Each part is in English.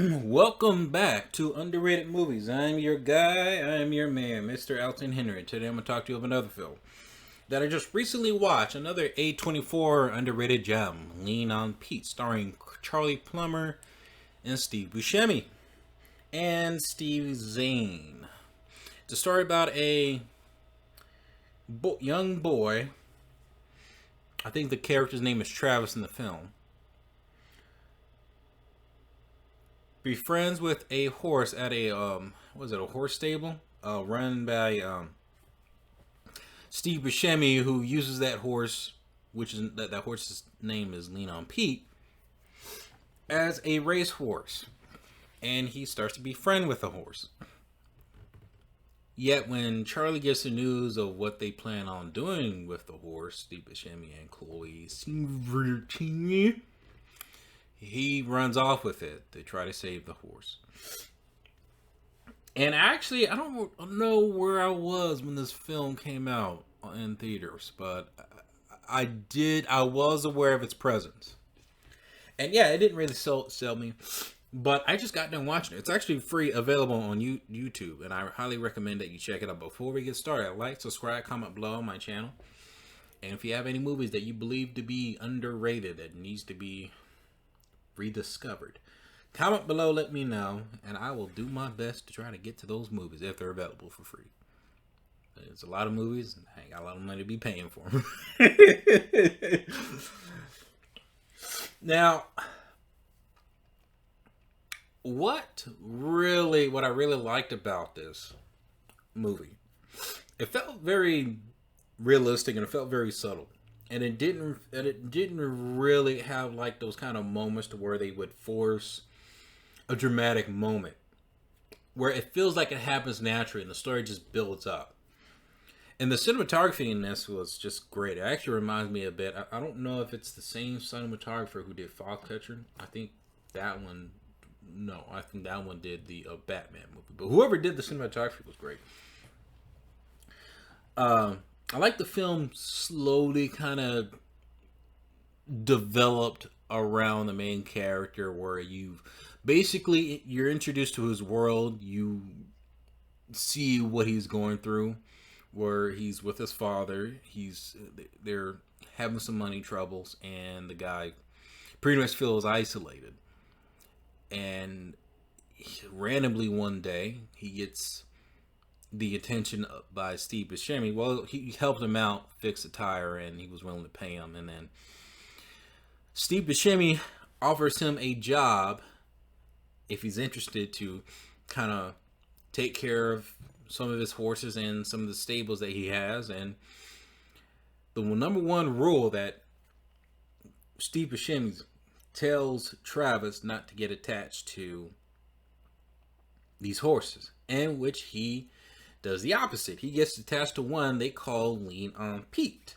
Welcome back to Underrated Movies. I'm your guy, I'm your man, Mr. Alton Henry. Today I'm going to talk to you about another film that I just recently watched, another A24 underrated gem, Lean on Pete, starring Charlie Plummer and Steve Buscemi and Steve Zane. It's a story about a young boy. I think the character's name is Travis in the film. Befriends with a horse at a was it a horse stable? Run by Steve Buscemi, who uses that horse, which is that horse's name is Lean on Pete, as a race horse, and he starts to befriend with the horse. Yet when Charlie gets the news of what they plan on doing with the horse, Steve Buscemi and Chloe Sevigny, he runs off with it to try to save the horse. And actually, I don't know where I was when this film came out in theaters, but I was aware of its presence. And yeah, it didn't really sell me, but I just got done watching it. It's actually free, available on YouTube, and I highly recommend that you check it out. Before we get started, like, subscribe, comment below on my channel. And if you have any movies that you believe to be underrated, that needs to be rediscovered, comment below, let me know, and I will do my best to try to get to those movies if they're available for free. There's a lot of movies, and I ain't got a lot of money to be paying for them. Now, what I really liked about this movie, it felt very realistic and it felt very subtle. And it didn't really have like those kind of moments to where they would force a dramatic moment where it feels like it happens naturally and the story just builds up. And the cinematography in this was just great. It actually reminds me a bit. I don't know if it's the same cinematographer who did Foxcatcher. I think that one. No, I think that one did the Batman movie. But whoever did the cinematography was great. I like the film slowly kind of developed around the main character, where you're introduced to his world. You see what he's going through, where he's with his father. They're having some money troubles, and the guy pretty much feels isolated. And randomly one day, he gets the attention by Steve Buscemi. Well, he helped him out fix a tire, and he was willing to pay him. And then Steve Buscemi offers him a job if he's interested to kind of take care of some of his horses and some of the stables that he has. And the number one rule that Steve Buscemi tells Travis not to get attached to these horses, and which he does the opposite. He gets attached to one they call Lean on Pete.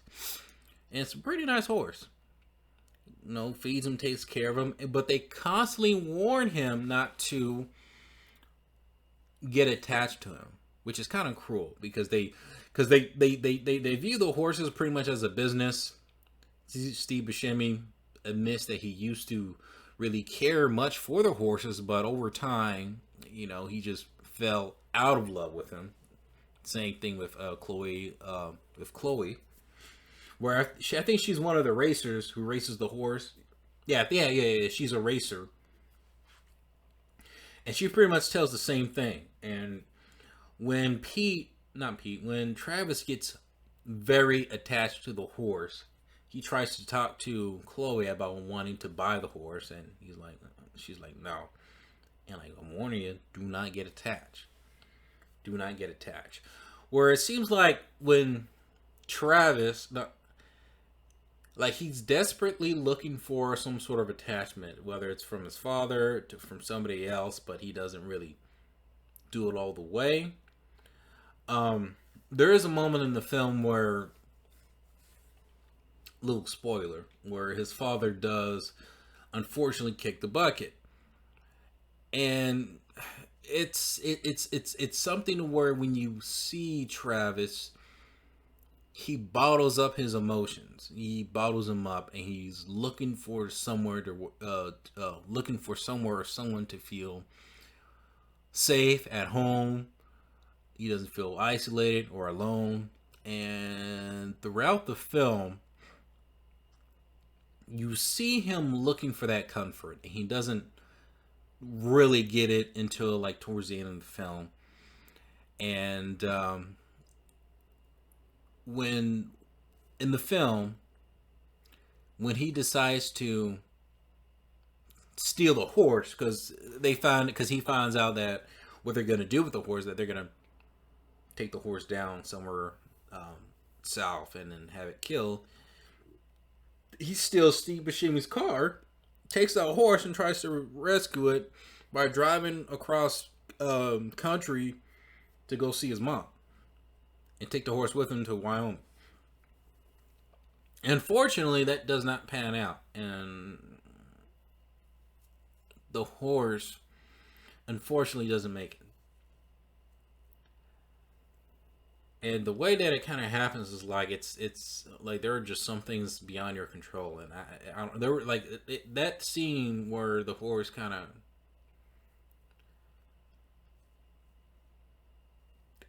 And it's a pretty nice horse. Feeds him, takes care of him, but they constantly warn him not to get attached to him, which is kind of cruel because they view the horses pretty much as a business. Steve Buscemi admits that he used to really care much for the horses, but over time, he just fell out of love with him. Same thing with Chloe. Where I think she's one of the racers who races the horse. Yeah. She's a racer, and she pretty much tells the same thing. And when when Travis gets very attached to the horse, he tries to talk to Chloe about wanting to buy the horse, and she's like, no. And I'm warning you, do not get attached. Do not get attached. Where it seems like when Travis, he's desperately looking for some sort of attachment, whether it's from his father to from somebody else, but he doesn't really do it all the way. There is a moment in the film where, little spoiler, where his father does unfortunately kick the bucket, and it's something where when you see Travis, he bottles up his emotions. He bottles them up, and he's looking for somewhere to looking for somewhere or someone to feel safe at home. He doesn't feel isolated or alone. And throughout the film, you see him looking for that comfort. And he doesn't really get it until like towards the end of the film. And when in the film, when he decides to steal the horse, because he finds out that what they're going to do with the horse, that they're going to take the horse down somewhere south and then have it killed. He steals Steve Buscemi's car, takes that horse, and tries to rescue it by driving across country to go see his mom and take the horse with him to Wyoming. Unfortunately, that does not pan out, and the horse unfortunately doesn't make it. And the way that it kind of happens is like it's like there are just some things beyond your control, and I don't, there were like that scene where the horse kind of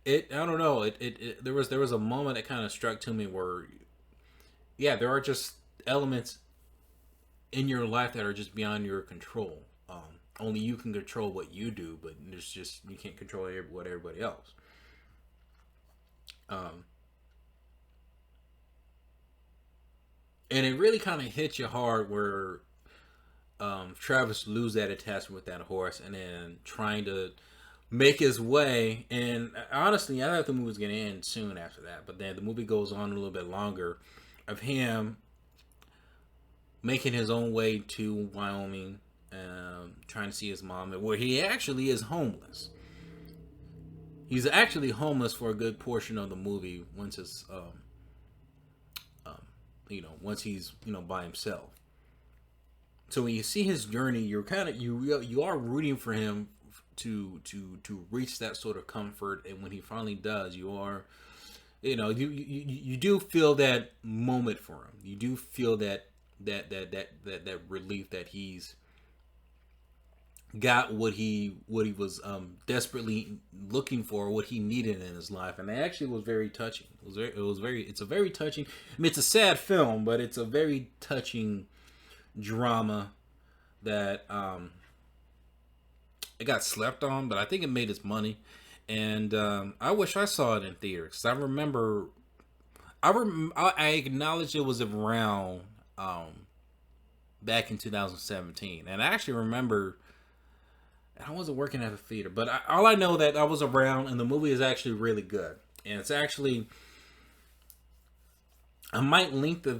I don't know, there was a moment that kind of struck to me where, yeah, there are just elements in your life that are just beyond your control. Only you can control what you do, but there's just you can't control what everybody else. Um, and it really kind of hits you hard where Travis lose that attachment with that horse, and then trying to make his way. And honestly, I thought the movie was going to end soon after that, but then the movie goes on a little bit longer of him making his own way to Wyoming, trying to see his mom, where he actually is homeless. He's actually homeless for a good portion of the movie once it's, once he's by himself. So when you see his journey, you're kind of you are rooting for him to reach that sort of comfort, and when he finally does, you are, you do feel that moment for him. You do feel that relief that he's got what he was desperately looking for, what he needed in his life, and it actually was very touching. It's a very touching. I mean, it's a sad film, but it's a very touching drama that it got slept on, but I think it made its money, and I wish I saw it in theaters. 'Cause I remember, I acknowledge it was around back in 2017, and I actually remember. I wasn't working at a theater, but all I know that I was around, and the movie is actually really good. And it's actually, I might link the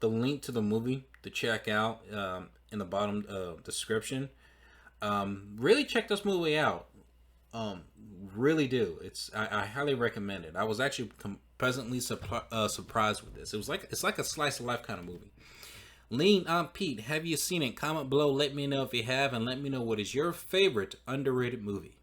link to the movie to check out in the bottom description. Really check this movie out. Really do. I highly recommend it. I was actually pleasantly surprised with this. It's like a slice of life kind of movie. Lean on Pete, have you seen it? Comment below, let me know if you have, and let me know what is your favorite underrated movie.